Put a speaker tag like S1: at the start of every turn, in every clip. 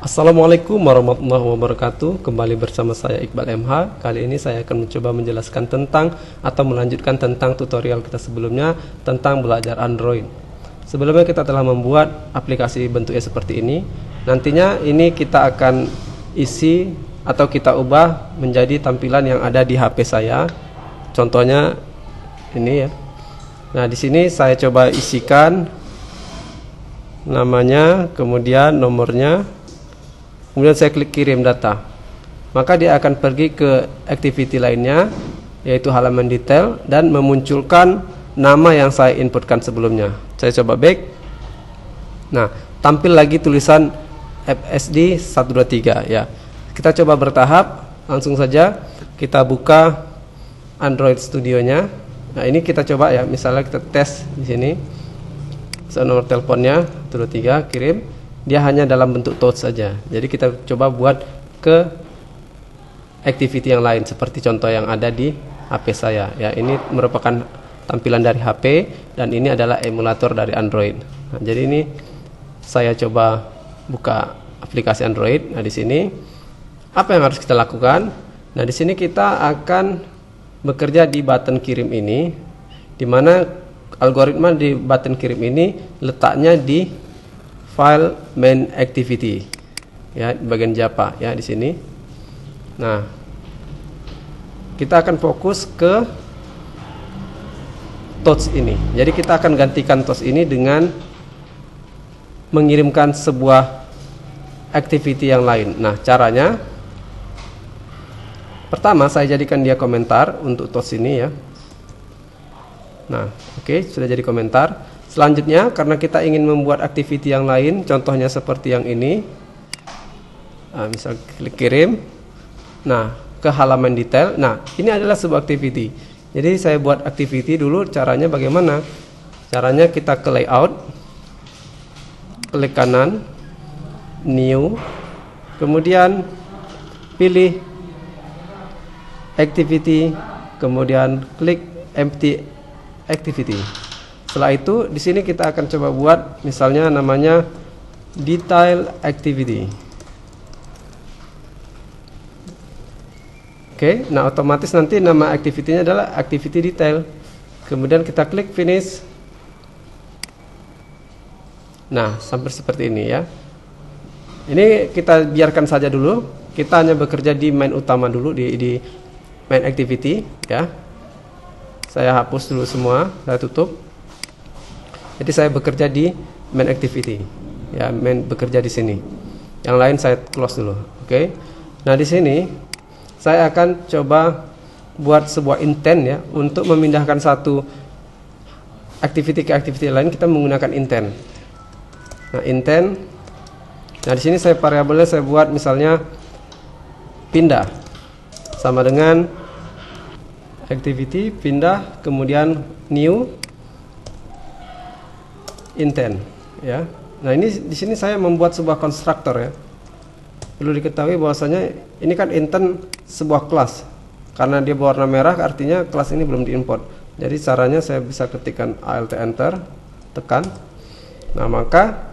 S1: Assalamualaikum warahmatullahi wabarakatuh. Kembali bersama saya Iqbal MH. Kali ini saya akan mencoba menjelaskan tentang atau melanjutkan tentang tutorial kita sebelumnya tentang belajar Android. Sebelumnya kita telah membuat aplikasi bentuknya seperti ini. Nantinya ini kita akan isi atau kita ubah menjadi tampilan yang ada di HP saya. Contohnya ini ya. Nah, di sini saya coba isikan namanya, kemudian nomornya. Kemudian saya klik kirim data, maka dia akan pergi ke activity lainnya, yaitu halaman detail, dan memunculkan nama yang saya inputkan sebelumnya. Saya coba back. Nah, tampil lagi tulisan FSD 123 ya. Kita coba bertahap. Langsung saja kita buka Android Studio-nya. Nah, ini kita coba ya. Misalnya kita tes di sini. Nomor teleponnya 123, kirim. Dia hanya dalam bentuk touch saja. Jadi kita coba buat ke activity yang lain seperti contoh yang ada di HP saya. Ya, ini merupakan tampilan dari HP dan ini adalah emulator dari Android. Nah, jadi ini saya coba buka aplikasi Android. Nah, di sini apa yang harus kita lakukan? Nah, di sini kita akan bekerja di button kirim ini, di mana algoritma di button kirim ini letaknya di file main activity ya, bagian Java ya di sini. Nah, kita akan fokus ke touch ini. Jadi kita akan gantikan touch ini dengan mengirimkan sebuah activity yang lain. Nah, caranya pertama saya jadikan dia komentar untuk touch ini ya. Nah, oke, sudah jadi komentar. Selanjutnya, karena kita ingin membuat activity yang lain, contohnya seperti yang ini. Nah, misal klik kirim. Nah, ke halaman detail. Nah, ini adalah sebuah activity. Jadi saya buat activity dulu. Caranya bagaimana? Caranya kita ke layout, klik kanan, new, kemudian pilih activity, kemudian klik empty activity. Setelah itu di sini kita akan coba buat misalnya namanya detail activity. Oke, nah otomatis nanti nama activity-nya adalah activity detail. Kemudian kita klik finish. Nah, sampai seperti ini ya. Ini kita biarkan saja dulu. Kita hanya bekerja di main utama dulu, di main activity ya. Saya hapus dulu semua, saya tutup. Jadi saya bekerja di main activity, ya, bekerja di sini. Yang lain saya close dulu, oke? Nah, di sini saya akan coba buat sebuah intent ya, untuk memindahkan satu activity ke activity lain kita menggunakan intent. Nah, intent. Nah, di sini saya variabelnya saya buat misalnya pindah sama dengan activity pindah, kemudian new intent ya. Nah, ini di sini saya membuat sebuah konstruktor ya. Perlu diketahui bahwasanya ini kan intent sebuah kelas. Karena dia berwarna merah artinya kelas ini belum diimport. Jadi caranya saya bisa ketikkan alt enter, tekan. Nah, maka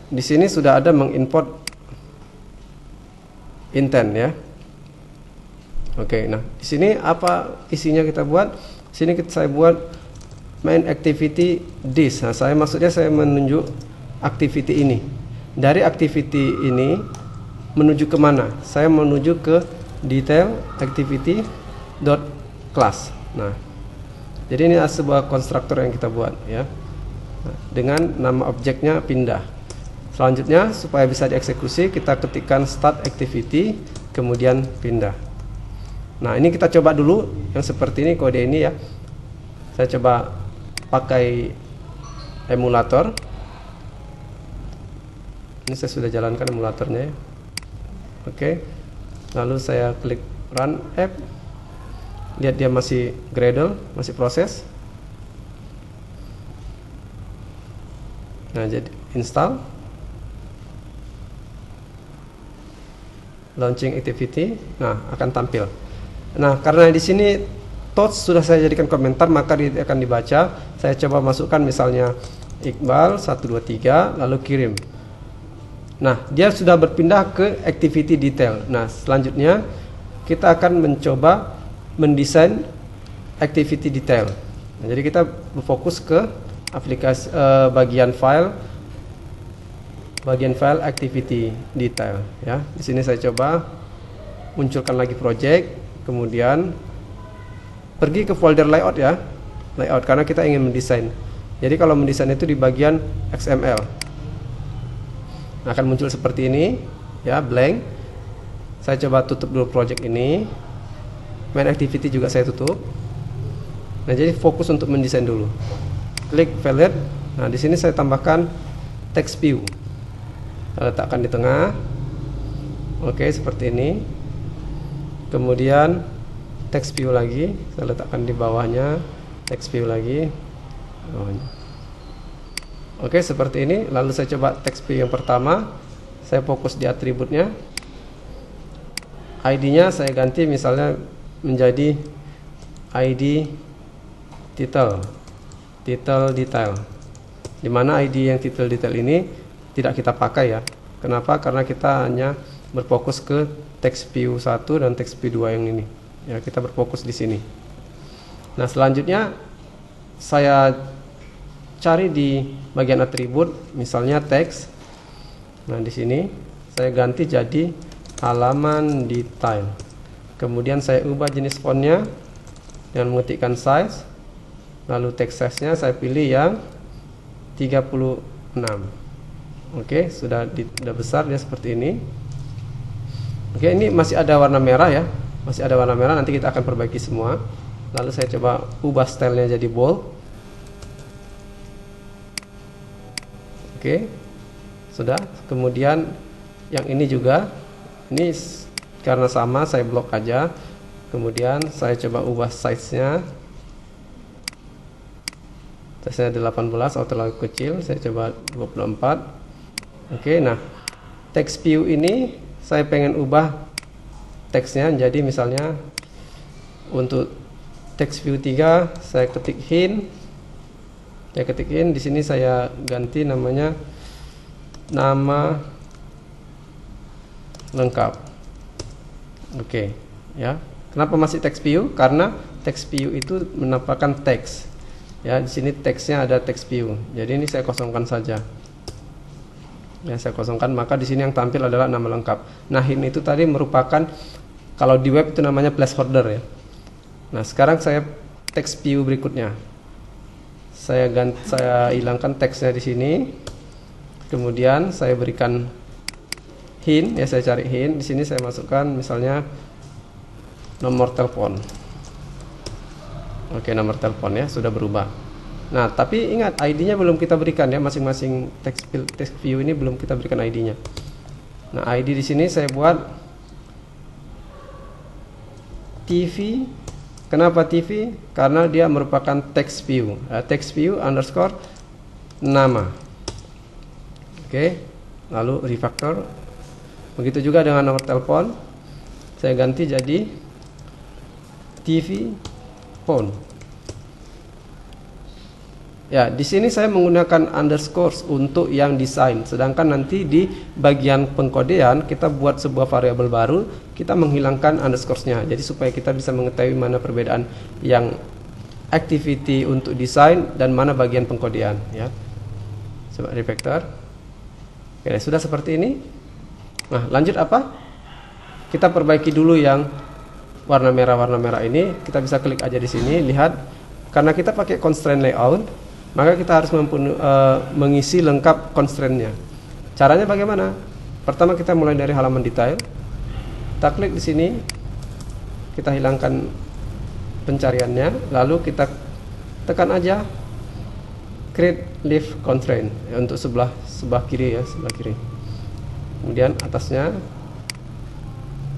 S1: di sini sudah ada mengimport intent ya. Oke, nah di sini apa isinya kita buat? Di sini saya buat main activity this. Nah, maksudnya saya menunjuk activity ini. Dari activity ini menuju ke mana? Saya menuju ke detail activity dot class. Nah, jadi ini adalah sebuah konstruktor yang kita buat ya. Nah, dengan nama objeknya pindah. Selanjutnya supaya bisa dieksekusi kita ketikkan start activity kemudian pindah. Nah, ini kita coba dulu yang seperti ini, kode ini ya. Saya coba pakai emulator. Ini saya sudah jalankan emulatornya ya. Oke. Lalu saya klik run app. Lihat dia masih Gradle, masih proses. Nah, jadi install. Launching activity. Nah, akan tampil. Nah, karena di sini touch sudah saya jadikan komentar, maka dia akan dibaca. Saya coba masukkan misalnya Iqbal 123 lalu kirim. Nah, dia sudah berpindah ke activity detail. Nah, selanjutnya kita akan mencoba mendesain activity detail. Nah, jadi kita berfokus ke aplikasi bagian file activity detail ya. Di sini saya coba munculkan lagi project, kemudian pergi ke folder layout ya. Layout karena kita ingin mendesain. Jadi kalau mendesain itu di bagian XML. Akan muncul seperti ini ya, blank. Saya coba tutup dulu project ini. Main activity juga saya tutup. Nah, jadi fokus untuk mendesain dulu. Klik valid. Nah, di sini saya tambahkan text view. Saya letakkan di tengah. Oke, seperti ini. Kemudian text view lagi, saya letakkan di bawahnya. Text view lagi. Oke, seperti ini. Lalu saya coba text view yang pertama. Saya fokus di atributnya. ID-nya saya ganti misalnya menjadi ID title detail. Dimana ID yang title detail ini tidak kita pakai ya. Kenapa? Karena kita hanya berfokus ke text view 1 dan text view 2 yang ini. Ya, kita berfokus di sini. Nah, selanjutnya saya cari di bagian atribut, misalnya teks. Nah, di sini saya ganti jadi halaman detail. Kemudian saya ubah jenis fontnya dengan mengetikkan size. Lalu text size-nya saya pilih yang 36. Oke, sudah besar dia seperti ini. Oke, ini masih ada warna merah ya. Masih ada warna merah, nanti kita akan perbaiki semua. Lalu saya coba ubah stylenya jadi bold. Oke, sudah. Kemudian yang ini juga, ini karena sama saya blok aja. Kemudian saya coba ubah size-nya. Size-nya 18 atau terlalu kecil, saya coba 24. Oke, nah text view ini saya pengen ubah teksnya jadi misalnya untuk text view 3 saya ketik hint. Saya ketikin di sini, saya ganti namanya nama lengkap. Oke, ya. Kenapa masih text view? Karena text view itu menampakkan teks. Ya, di sini teksnya ada text view. Jadi ini saya kosongkan saja. Ya, saya kosongkan, maka di sini yang tampil adalah nama lengkap. Nah, hint itu tadi merupakan, kalau di web itu namanya placeholder ya. Nah, sekarang saya text view berikutnya. Saya hilangkan teksnya di sini. Kemudian saya berikan hint ya, saya cari hint. Di sini saya masukkan misalnya nomor telepon. Oke, nomor telepon ya, sudah berubah. Nah, tapi ingat ID-nya belum kita berikan ya, masing-masing text view ini belum kita berikan ID-nya. Nah, ID di sini saya buat TV. Kenapa TV? Karena dia merupakan text view. Text view underscore nama. Oke, lalu refactor. Begitu juga dengan nomor telepon. Saya ganti jadi TV phone. Ya, di sini saya menggunakan underscore untuk yang desain. Sedangkan nanti di bagian pengkodean kita buat sebuah variabel baru, kita menghilangkan underscore-nya. Jadi supaya kita bisa mengetahui mana perbedaan yang activity untuk desain dan mana bagian pengkodean ya. Coba refactor. Oke, sudah seperti ini. Nah, lanjut apa? Kita perbaiki dulu yang warna merah ini. Kita bisa klik aja di sini, lihat. Karena kita pakai constraint layout, maka kita harus mengisi lengkap constraint-nya. Caranya bagaimana? Pertama kita mulai dari halaman detail. Kita klik di sini. Kita hilangkan pencariannya, lalu kita tekan aja create leaf constraint ya, untuk sebelah kiri ya, sebelah kiri. Kemudian atasnya.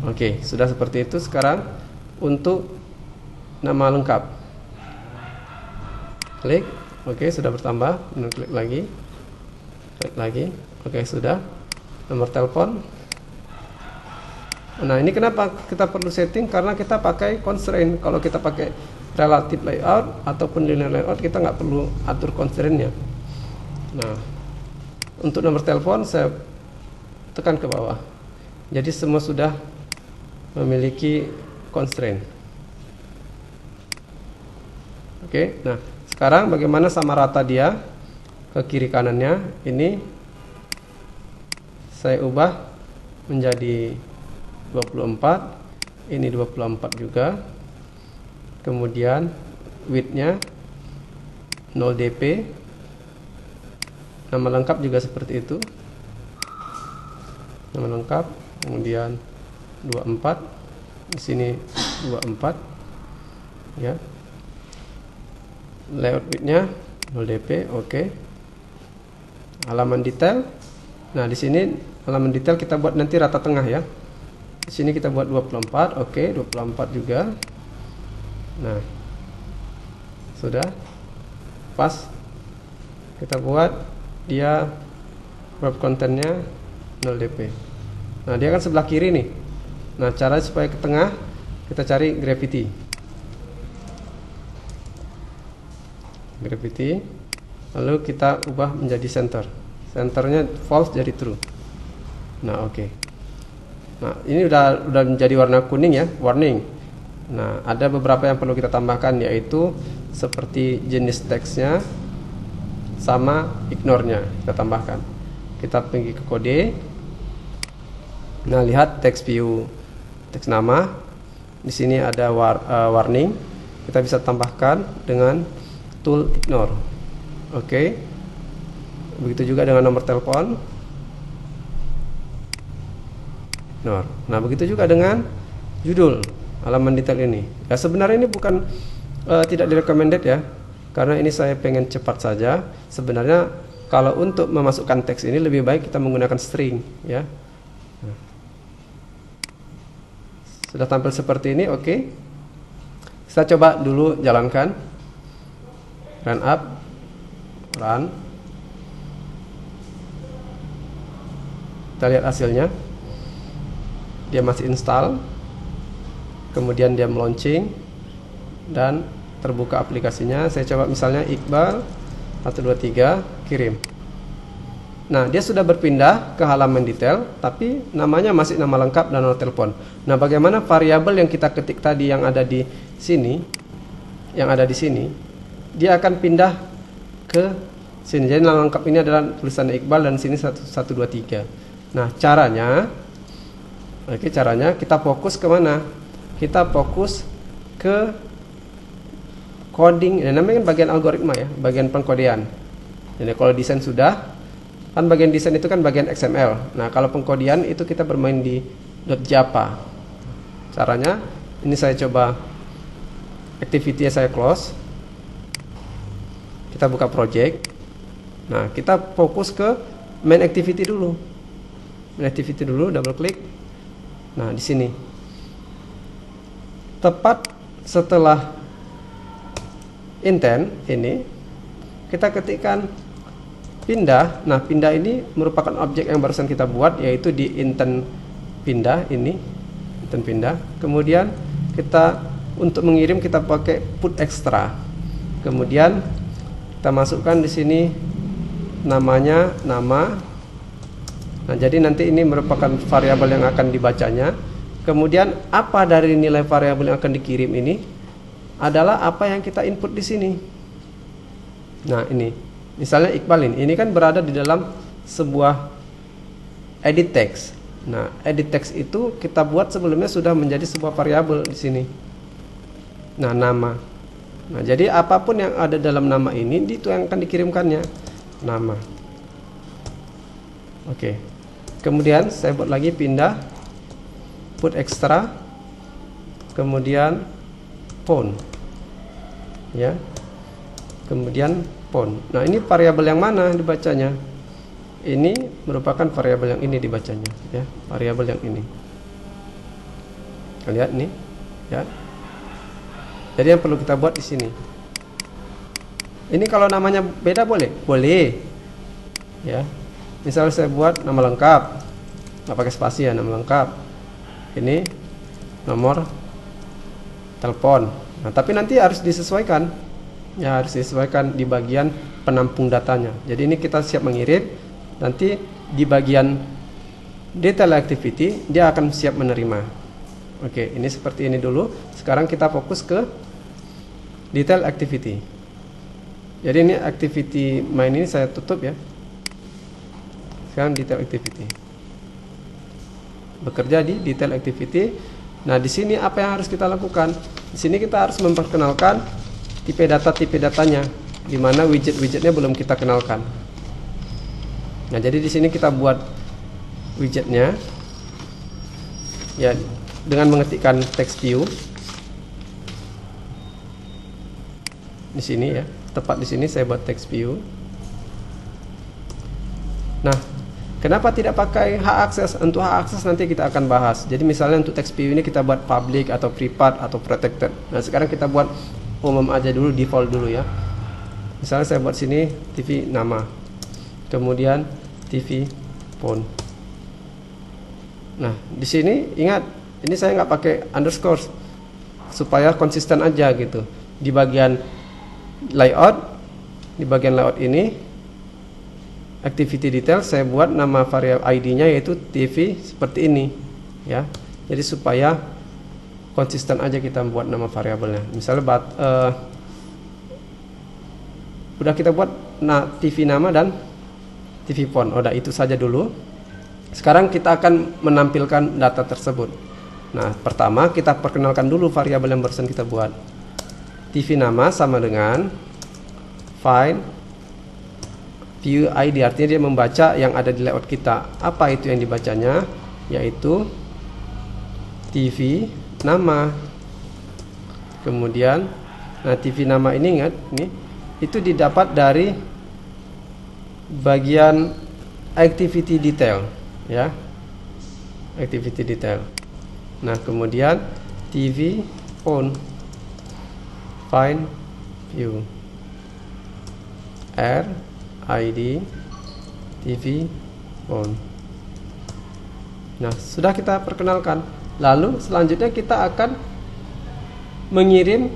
S1: Oke, sudah seperti itu. Sekarang untuk nama lengkap. Klik. Oke, sudah bertambah. Klik lagi. Klik lagi. Oke, sudah. Nomor telepon. Nah, ini kenapa kita perlu setting? Karena kita pakai constraint. Kalau kita pakai relative layout ataupun linear layout, kita nggak perlu atur constraint-nya. Nah, untuk nomor telepon saya tekan ke bawah. Jadi semua sudah memiliki constraint. Oke, nah sekarang bagaimana sama rata dia ke kiri kanannya? Ini saya ubah menjadi 24, ini 24 juga. Kemudian width-nya 0 dp. Nama lengkap juga seperti itu. Nama lengkap, kemudian 24. Di sini 24. Ya. Layout width-nya 0 dp, oke. Halaman detail. Nah, di sini halaman detail kita buat nanti rata tengah ya. Di sini kita buat 24, oke, 24 juga. Nah, sudah pas. Kita buat dia web kontennya 0 dp. Nah, dia kan sebelah kiri nih. Nah, cara supaya ke tengah kita cari gravity. Lalu kita ubah menjadi center. Centernya false jadi true. Nah, oke. Nah, ini udah menjadi warna kuning ya, warning. Nah, ada beberapa yang perlu kita tambahkan, yaitu seperti jenis teksnya sama ignore-nya kita tambahkan. Kita pergi ke kode. Nah, lihat text view, teks nama. Di sini ada warning. Kita bisa tambahkan dengan tool ignore. Oke. Begitu juga dengan nomor telepon. Ignore. Nah, begitu juga dengan judul halaman detail ini. Ya, sebenarnya ini bukan tidak direcommended ya. Karena ini saya pengen cepat saja. Sebenarnya kalau untuk memasukkan teks ini lebih baik kita menggunakan string ya. Nah. Sudah tampil seperti ini, oke. Kita coba dulu jalankan. Run up. Run. Kita lihat hasilnya. Dia masih install. Kemudian dia launching dan terbuka aplikasinya. Saya coba misalnya Iqbal 123 kirim. Nah, dia sudah berpindah ke halaman detail, tapi namanya masih nama lengkap dan nomor telepon. Nah, bagaimana variabel yang kita ketik tadi yang ada di sini, dia akan pindah ke sini. Jadi nama lengkap ini adalah tulisan Iqbal dan sini 123. Nah, caranya kita fokus ke mana? Kita fokus ke coding. Namanya kan bagian algoritma ya, bagian pengkodean. Jadi kalau desain sudah, kan bagian desain itu kan bagian XML. Nah, kalau pengkodean itu kita bermain di .java. Caranya, ini saya coba activity saya close. Kita buka project. Nah, kita fokus ke main activity dulu. Main activity dulu, double klik. Nah, di sini. Tepat setelah intent ini, kita ketikkan pindah. Nah, pindah ini merupakan objek yang barusan kita buat, yaitu di intent pindah ini, intent pindah. Kemudian kita untuk mengirim kita pakai put extra. Kemudian kita masukkan di sini namanya nama. Nah, jadi nanti ini merupakan variabel yang akan dibacanya. Kemudian apa dari nilai variabel yang akan dikirim ini adalah apa yang kita input di sini. Nah, ini misalnya Iqbal ini kan berada di dalam sebuah edit text. Nah, edit text itu kita buat sebelumnya sudah menjadi sebuah variabel di sini. Nah, nama. Nah, jadi apapun yang ada dalam nama ini itu yang akan dikirimkannya, nama. Oke. Kemudian saya buat lagi pindah, put extra, kemudian phone. Ya. Kemudian phone. Nah, ini variabel yang mana dibacanya? Ini merupakan variabel yang ini dibacanya, ya, variabel yang ini. Lihat nih, ya. Jadi yang perlu kita buat di sini. Ini kalau namanya beda boleh? Boleh. Ya. Misal saya buat nama lengkap. Nggak pakai spasi ya, nama lengkap. Ini nomor telepon. Nah, tapi nanti harus disesuaikan. Ya, harus disesuaikan di bagian penampung datanya. Jadi ini kita siap mengirim. Nanti di bagian detail activity, dia akan siap menerima. Oke, ini seperti ini dulu. Sekarang kita fokus ke detail activity. Jadi ini activity main ini saya tutup ya. Sekarang detail activity. Bekerja di detail activity. Nah, di sini apa yang harus kita lakukan? Di sini kita harus memperkenalkan tipe datanya, di mana widgetnya belum kita kenalkan. Nah, jadi di sini kita buat widgetnya ya dengan mengetikkan text view di sini ya, tepat di sini saya buat text view. Nah, kenapa tidak pakai hak akses? Untuk hak akses nanti kita akan bahas. Jadi misalnya untuk text view ini kita buat public atau private atau protected. Nah, sekarang kita buat umum aja dulu, default dulu ya. Misalnya saya buat sini TV nama, kemudian TV phone. Nah, di sini ingat, ini saya nggak pakai underscore supaya konsisten aja gitu. Di bagian layout ini activity detail saya buat nama variabel ID-nya yaitu TV seperti ini ya. Jadi supaya konsisten aja kita buat nama variabelnya. Misalnya udah kita buat TV nama dan TV phone. Udah itu saja dulu. Sekarang kita akan menampilkan data tersebut. Nah, pertama kita perkenalkan dulu variabel yang barusan kita buat. TV nama sama dengan find view ID, artinya dia membaca yang ada di layout kita. Apa itu yang dibacanya? Yaitu TV nama. Kemudian, nah TV nama ini ingat, ini itu didapat dari bagian activity detail, ya, activity detail. Nah, kemudian TV phone, find view, R ID TV phone. Nah, sudah kita perkenalkan. Lalu selanjutnya kita akan mengirim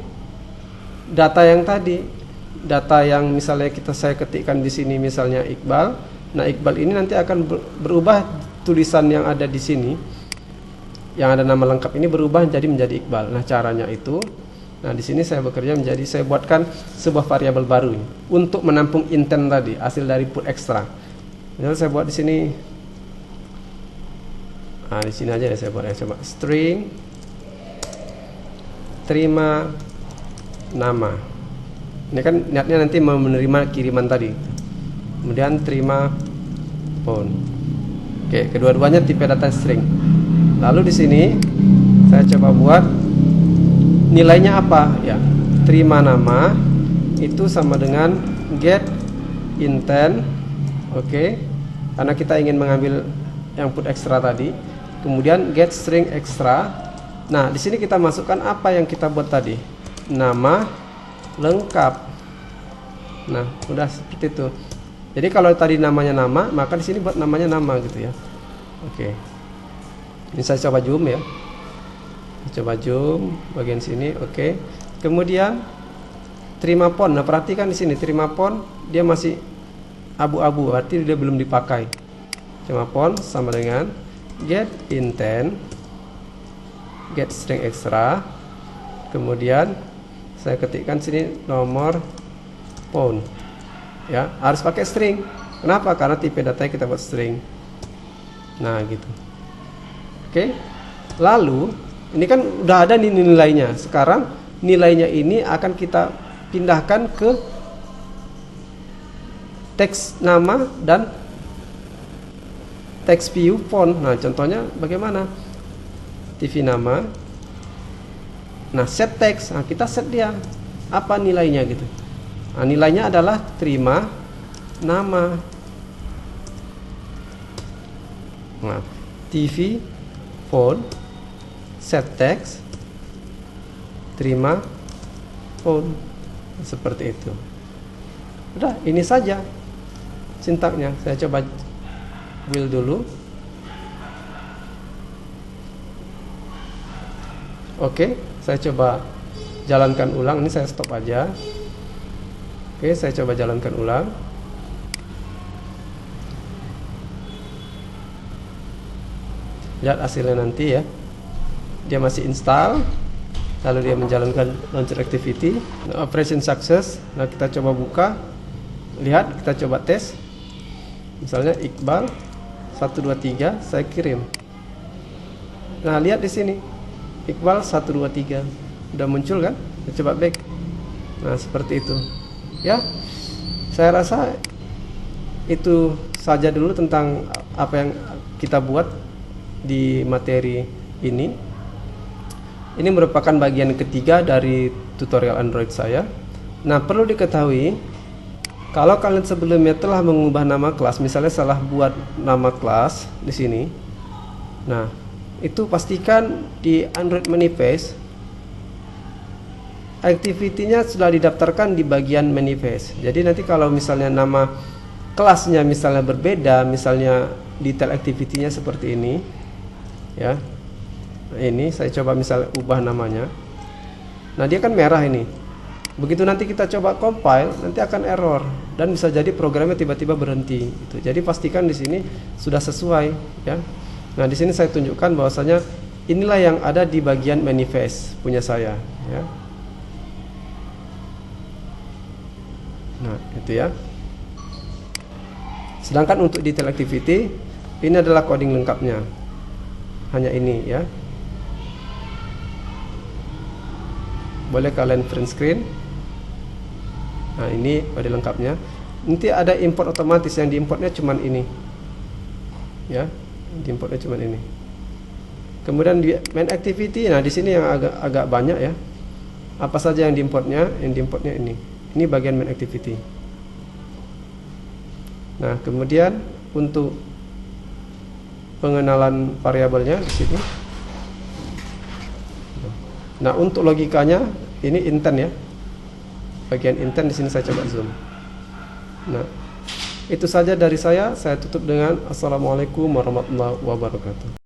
S1: data yang tadi, data yang misalnya saya ketikkan di sini misalnya Iqbal. Nah, Iqbal ini nanti akan berubah tulisan yang ada di sini, yang ada nama lengkap ini berubah menjadi Iqbal. Nah, caranya itu, nah di sini saya buatkan sebuah variabel baru untuk menampung intent tadi, hasil dari put extra. Jadi saya buat di sini. Nah, di sini aja deh saya buat ya, coba string terima nama. Ini kan niatnya nanti mau menerima kiriman tadi. Kemudian terima phone. Oke, kedua-duanya tipe data string. Lalu di sini saya coba buat nilainya apa ya. Terima nama itu sama dengan get intent. Oke. Karena kita ingin mengambil yang put extra tadi. Kemudian get string extra. Nah, di sini kita masukkan apa yang kita buat tadi. Nama lengkap. Nah, udah seperti itu. Jadi kalau tadi namanya nama, maka di sini buat namanya nama gitu ya. Oke. Ini saya coba zoom ya. Coba zoom bagian sini, oke. Kemudian terima phone. Nah, perhatikan di sini terima phone dia masih abu-abu, berarti dia belum dipakai. Terima phone sama dengan get intent, get string extra. Kemudian saya ketikkan sini nomor phone. Ya, harus pakai string. Kenapa? Karena tipe datanya kita buat string. Nah, gitu. Oke. Lalu ini kan udah ada nih nilainya. Sekarang nilainya ini akan kita pindahkan ke teks nama dan teks view font. Nah, contohnya bagaimana? TV nama. Nah, set teks. Nah, kita set dia. Apa nilainya gitu. Nah, nilainya adalah terima nama. Nah, TV phone set text terima phone, seperti itu. Udah, ini saja sintaknya. Saya coba build dulu. Oke, saya coba jalankan ulang. Ini saya stop aja. Oke, saya coba jalankan ulang. Lihat hasilnya nanti ya. Dia masih install, lalu dia menjalankan launcher activity. Nah, operation success. Nah, kita coba buka, lihat, kita coba tes. Misalnya Iqbal 123 saya kirim. Nah, lihat di sini Iqbal 123 udah muncul kan? Kita coba back. Nah, seperti itu ya. Saya rasa itu saja dulu tentang apa yang kita buat di materi ini. Ini merupakan bagian ketiga dari tutorial Android saya. Nah, perlu diketahui, kalau kalian sebelumnya telah mengubah nama kelas, misalnya salah buat nama kelas di sini. Nah, itu pastikan di Android Manifest activity-nya sudah didaftarkan di bagian manifest. Jadi nanti kalau misalnya nama kelasnya misalnya berbeda, misalnya detail activity-nya seperti ini ya. Nah, ini saya coba misalnya ubah namanya. Nah, dia kan merah ini. Begitu nanti kita coba compile, nanti akan error dan bisa jadi programnya tiba-tiba berhenti gitu. Jadi pastikan di sini sudah sesuai ya. Nah, di sini saya tunjukkan bahwasanya inilah yang ada di bagian manifest punya saya ya. Nah, itu ya. Sedangkan untuk detail activity, ini adalah coding lengkapnya. Hanya ini ya. Boleh kalian print screen. Nah, ini coding lengkapnya. Nanti ada import otomatis, yang diimportnya cuman ini. Ya, diimportnya cuman ini. Kemudian di main activity, nah di sini yang agak banyak ya. Apa saja yang diimportnya? Yang diimportnya ini. Ini bagian main activity. Nah, kemudian untuk pengenalan variabelnya di sini. Nah, untuk logikanya ini intent ya. Bagian intent di sini saya coba zoom. Nah, itu saja dari saya. Saya tutup dengan assalamualaikum warahmatullahi wabarakatuh.